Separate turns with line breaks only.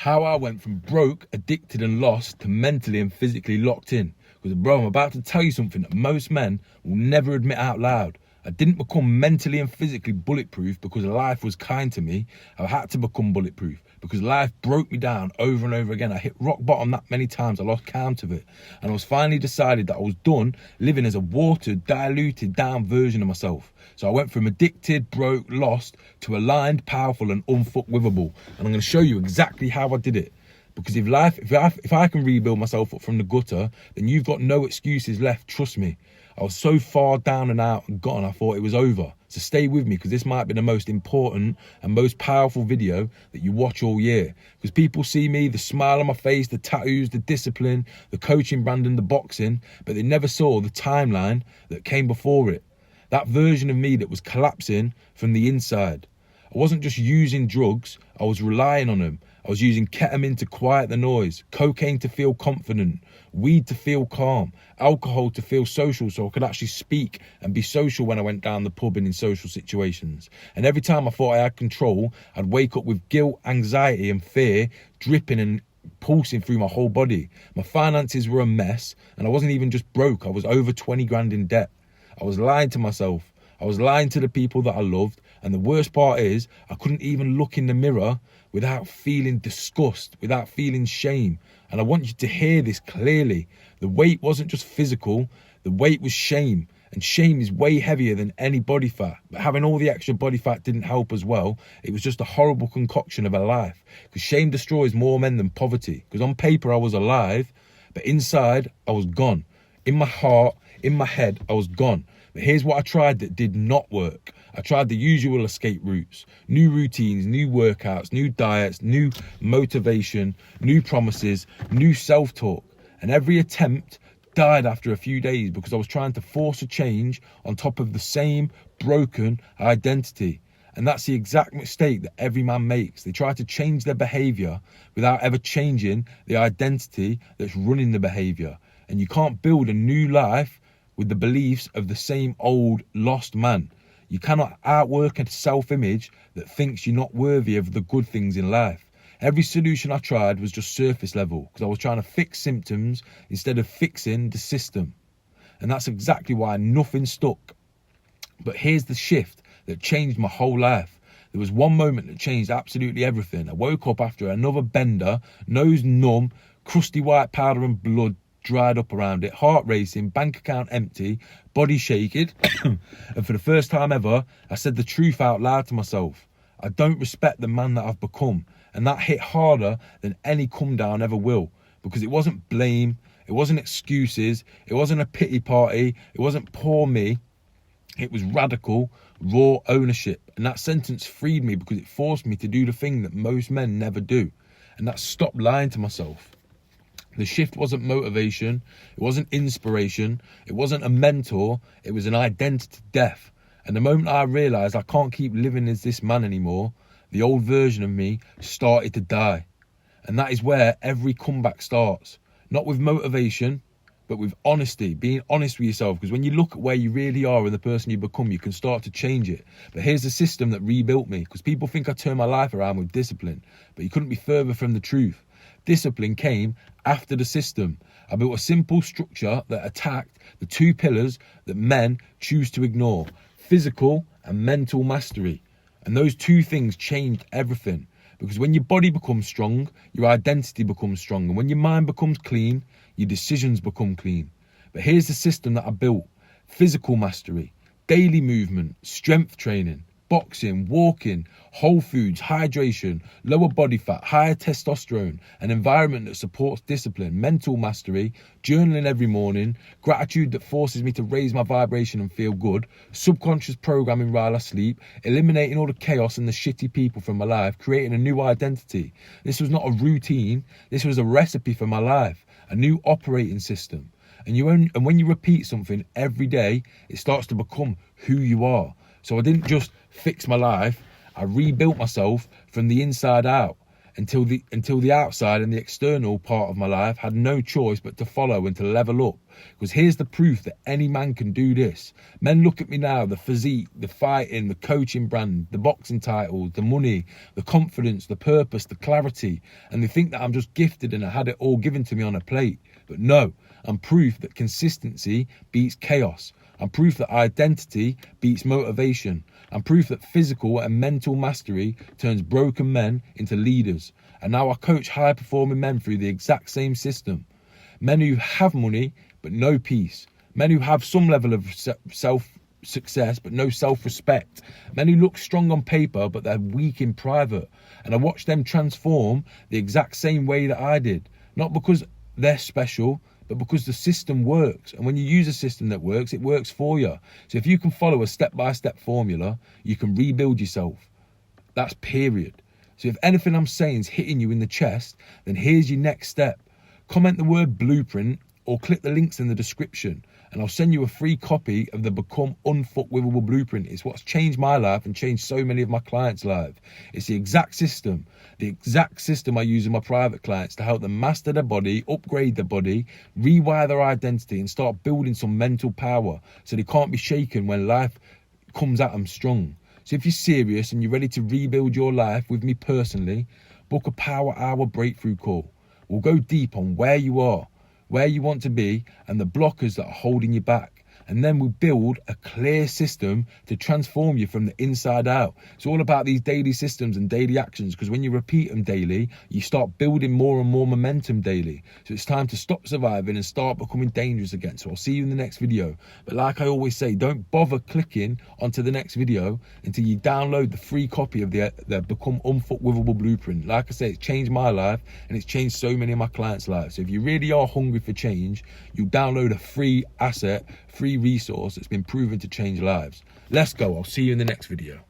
how I went from broke, addicted and lost to mentally and physically locked in. Because bro, I'm about to tell you something that most men will never admit out loud. I didn't become mentally and physically bulletproof because life was kind to me. I had to become bulletproof because life broke me down over and over again. I hit rock bottom that many times, I lost count of it. And I was finally decided that I was done living as a watered, diluted down version of myself. So I went from addicted, broke, lost to aligned, powerful and unfuckwithable. And I'm going to show you exactly how I did it. Because if I can rebuild myself up from the gutter, then you've got no excuses left, trust me. I was so far down and out and gone, I thought it was over. So stay with me, because this might be the most important and most powerful video that you watch all year. Because people see me, the smile on my face, the tattoos, the discipline, the coaching brand and the boxing, but they never saw the timeline that came before it. That version of me that was collapsing from the inside. I wasn't just using drugs, I was relying on them. I was using ketamine to quiet the noise, cocaine to feel confident, weed to feel calm, alcohol to feel social so I could actually speak and be social when I went down the pub and in social situations. And every time I thought I had control, I'd wake up with guilt, anxiety and fear dripping and pulsing through my whole body. My finances were a mess, and I wasn't even just broke, I was over 20 grand in debt. I was lying to myself. I was lying to the people that I loved. And the worst part is, I couldn't even look in the mirror without feeling disgust, without feeling shame. And I want you to hear this clearly. The weight wasn't just physical, the weight was shame. And shame is way heavier than any body fat. But having all the extra body fat didn't help as well. It was just a horrible concoction of a life. Because shame destroys more men than poverty. Because on paper I was alive, but inside I was gone. In my heart, in my head, I was gone. But here's what I tried that did not work. I tried the usual escape routes, new routines, new workouts, new diets, new motivation, new promises, new self-talk. And every attempt died after a few days because I was trying to force a change on top of the same broken identity. And that's the exact mistake that every man makes. They try to change their behavior without ever changing the identity that's running the behavior. And you can't build a new life with the beliefs of the same old lost man. You cannot outwork a self-image that thinks you're not worthy of the good things in life. Every solution I tried was just surface level because I was trying to fix symptoms instead of fixing the system. And that's exactly why nothing stuck. But here's the shift that changed my whole life. There was one moment that changed absolutely everything. I woke up after another bender, nose numb, crusty white powder and blood dried up around it, heart racing, bank account empty, body shaking. And for the first time ever, I said the truth out loud to myself. I don't respect the man that I've become. And that hit harder than any come down ever will. Because it wasn't blame, it wasn't excuses, it wasn't a pity party, it wasn't poor me. It was radical, raw ownership. And that sentence freed me because it forced me to do the thing that most men never do. And that's stop lying to myself. The shift wasn't motivation, it wasn't inspiration, it wasn't a mentor, it was an identity death. And the moment I realised I can't keep living as this man anymore, the old version of me started to die. And that is where every comeback starts. Not with motivation, but with honesty, being honest with yourself. Because when you look at where you really are and the person you become, you can start to change it. But here's the system that rebuilt me. Because people think I turned my life around with discipline, but you couldn't be further from the truth. Discipline came after the system. I built a simple structure that attacked the two pillars that men choose to ignore: physical and mental mastery. And those two things changed everything. Because when your body becomes strong, your identity becomes strong. And when your mind becomes clean, your decisions become clean. But here's the system that I built: physical mastery, daily movement, strength training, boxing, walking, whole foods, hydration, lower body fat, higher testosterone, an environment that supports discipline, mental mastery, journaling every morning, gratitude that forces me to raise my vibration and feel good, subconscious programming while I sleep, eliminating all the chaos and the shitty people from my life, creating a new identity. This was not a routine, this was a recipe for my life, a new operating system. And when you repeat something every day, it starts to become who you are. So I didn't just fix my life, I rebuilt myself from the inside out. until the outside and the external part of my life had no choice but to follow and to level up. Because here's the proof that any man can do this. Men look at me now, the physique, the fighting, the coaching brand, the boxing titles, the money, the confidence, the purpose, the clarity, and they think that I'm just gifted and I had it all given to me on a plate. But no, I'm proof that consistency beats chaos. I'm proof that identity beats motivation. I'm proof that physical and mental mastery turns broken men into leaders. And now I coach high-performing men through the exact same system. Men who have money but no peace. Men who have some level of self-success but no self-respect. Men who look strong on paper but they're weak in private. And I watch them transform the exact same way that I did. Not because they're special, but because the system works. And when you use a system that works, it works for you. So if you can follow a step-by-step formula, you can rebuild yourself. That's period. So if anything I'm saying is hitting you in the chest, then here's your next step. Comment the word blueprint or click the links in the description and I'll send you a free copy of the Become Unfuckwithable Blueprint. It's what's changed my life and changed so many of my clients' lives. It's the exact system I use in my private clients to help them master their body, upgrade their body, rewire their identity and start building some mental power so they can't be shaken when life comes at them strong. So if you're serious and you're ready to rebuild your life with me personally, book a Power Hour breakthrough call. We'll go deep on where you are, where you want to be, and the blockers that are holding you back. And then we'll build a clear system to transform you from the inside out. It's all about these daily systems and daily actions, because when you repeat them daily, you start building more and more momentum daily. So it's time to stop surviving and start becoming dangerous again. So I'll see you in the next video. But like I always say, don't bother clicking onto the next video until you download the free copy of the Become Unfuckwithable Blueprint. Like I say, it's changed my life and it's changed so many of my clients' lives. So if you really are hungry for change, you'll download a free asset, free resource that's been proven to change lives. Let's go. I'll see you in the next video.